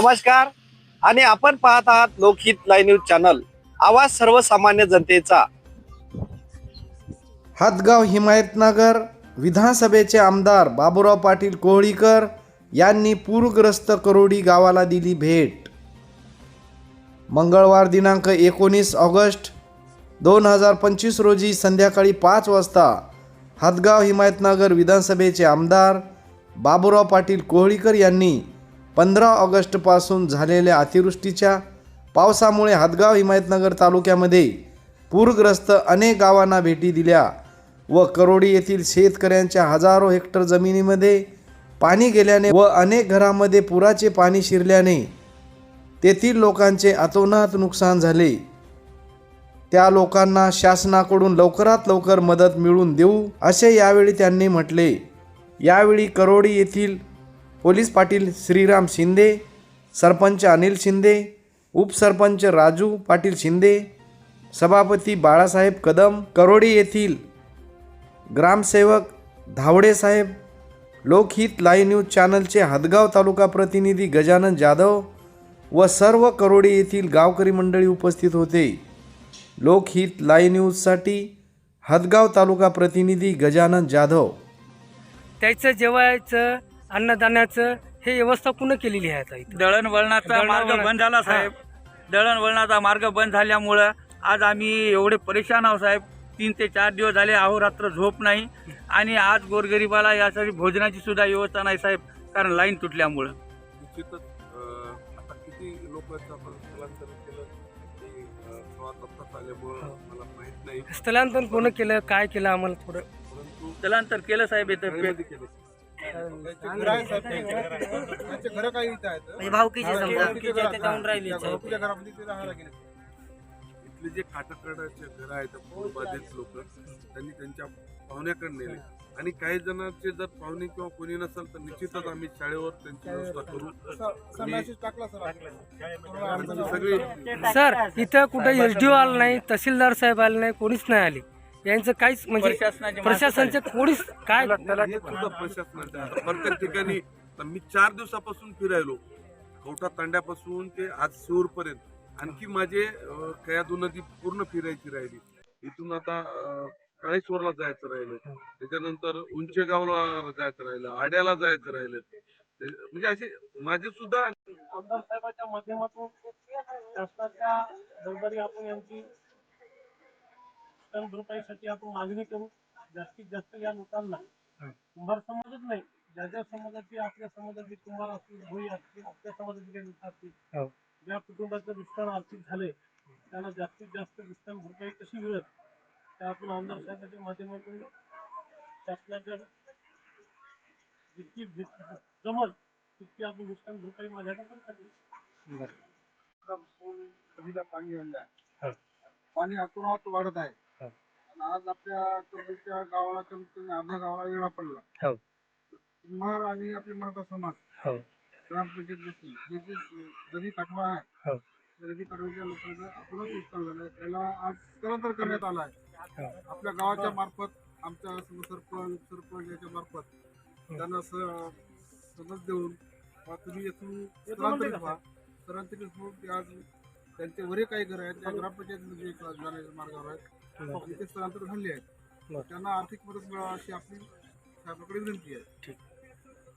नमस्कार आणि आपण पाहत आहात लोकहित लाईव्ह न्यूज चॅनल, आवाज सर्वसामान्य जनतेचा। हदगाव हिमायतनगर विधानसभेचे आमदार बाबूराव पाटील कोहळीकर यांनी पूरग्रस्त करोडी गावाला दिली भेट। मंगळवार दिनांक 19 ऑगस्ट 2025 रोजी संध्याकाळी 5 वाजता हदगाव हिमायतनगर विधानसभेचे आमदार बाबूराव पाटील कोहळीकर यांनी 15 ऑगस्टपासून झालेल्या अतिवृष्टीच्या पावसामुळे हदगाव हिमायतनगर तालुक्यामध्ये पूरग्रस्त अनेक गावांना भेटी दिल्या व करोडी येथील शेतकऱ्यांच्या हजारो हेक्टर जमिनीमध्ये पाणी गेल्याने व अनेक घरांमध्ये पुराचे पाणी शिरल्याने तेथील लोकांचे अतोनात नुकसान झाले। त्या लोकांना शासनाकडून लवकरात लवकर मदत मिळवून देऊ असे यावेळी त्यांनी म्हटले। यावेळी करोडी येथील पोलीस पाटील श्रीराम शिंदे, सरपंच अनिल शिंदे, उपसरपंच राजू पाटील शिंदे, सभापती बाळासाहेब कदम, करोडी येथील ग्रामसेवक धावडे साहेब, लोकहित लाईव्ह न्यूज चॅनलचे हदगाव तालुका प्रतिनिधी गजानन जाधव व सर्व करोडी येथील गावकरी मंडळी उपस्थित होते। लोकहित लाईव्ह न्यूजसाठी हदगाव तालुका प्रतिनिधी गजानन जाधव। त्याचं जेवायचं अन्नदानाचं हे व्यवस्था पुन्हा केलेली आहे आता इथं। दळणवळणाचा मार्ग बंद झाला साहेब। दळणवळणाचा मार्ग बंद झाल्यामुळं आज आम्ही एवढे परेशान आहोत साहेब। 3 ते 4 दिवस झाले अहोरात्र झोप नाही आणि आज गोरगरिबाला यासाठी भोजनाची सुद्धा व्यवस्था नाही साहेब, कारण लाईन तुटल्यामुळं। निश्चितच आता किती लोकांचं आपण स्थलांतर केलं ते स्वातंत्र्य आल्यामुळं मला माहीत नाही। स्थलांतर कोण केलं, काय केलं आम्हाला थोडं परंतु स्थलांतर केलं साहेब इथं केलं इथले जे काटकडाचे घर आहेत पूरबाधित लोक त्यांनी त्यांच्या पाहुण्याकडे नेले आणि काही जणांचे जर पाहुणे किंवा कोणी नसेल तर निश्चितच आम्ही शाळेवर त्यांची व्यवस्था करू। सगळी सर इथं कुठं SDO आलं नाही, तहसीलदार साहेब आले नाही, कोणीच नाही आले। यांचं काहीच म्हणजे प्रशासनाचे कोणीच काय प्रशासनाच्या प्रत्येक ठिकाणी मी 4 दिवसापासून फिरायलो, कवठा तांड्यापासून ते आज शिवूरपर्यंत। आणखी माझे कयाधू नदी पूर्ण फिरायची राहिली। इथून आता काळेश्वरला जायचं राहिलं, त्याच्यानंतर उंचेगावला जायचं राहिलं, आड्याला जायचं राहिलं। म्हणजे असे माझे सुद्धा आमदार साहेबांच्या माध्यमातून शासनाच्या दरबारी आपण यांची भरपाईसाठी आपण मागणी करू। जास्तीत जास्त या लोकांना कुंभार समाजच नाही, ज्या ज्या समाजाची आपल्या समाजाची कुंभार असतील, भोई असतील, आपल्या समाजाची काही लोक असतील, ज्या कुटुंबाचं नुकसान आर्थिक झाले त्यांना जास्तीत जास्त नुकसान भरपाई कशी मिळत त्या आपण आमदार साहेबांच्या माध्यमातून शासनाच्या जितकी जमल तितकी आपण नुकसान भरपाई माझ्याकडे पाणी अतोनात वाढत आहे। आज आपल्या कबीरच्या गावाला कमीत कमी अर्ध्या गावाला वेळा पडला। कुंभार आणि आपले मराठा समाज ग्रामपंचायत नदी तटवा आहे, नदी तटवाच्या लोकांचं आपणच नुकसान झालं। त्याला आज स्थलांतर करण्यात आलं आहे आपल्या गावाच्या मार्फत, आमच्या सरपंच याच्या मार्फत त्यांना समज देऊन तुम्ही येथून स्थलांतरित व्हा। स्थलांतरित होऊन ते आज त्यांचे वरील काही घर आहेत त्या ग्रामपंचायतीमध्ये जाण्याच्या मार्गावर आहेत, तिथे स्थलांतर झाले आहेत। त्यांना आर्थिक मदत मिळावी अशी आपली साहेबांकडे विनंती आहे।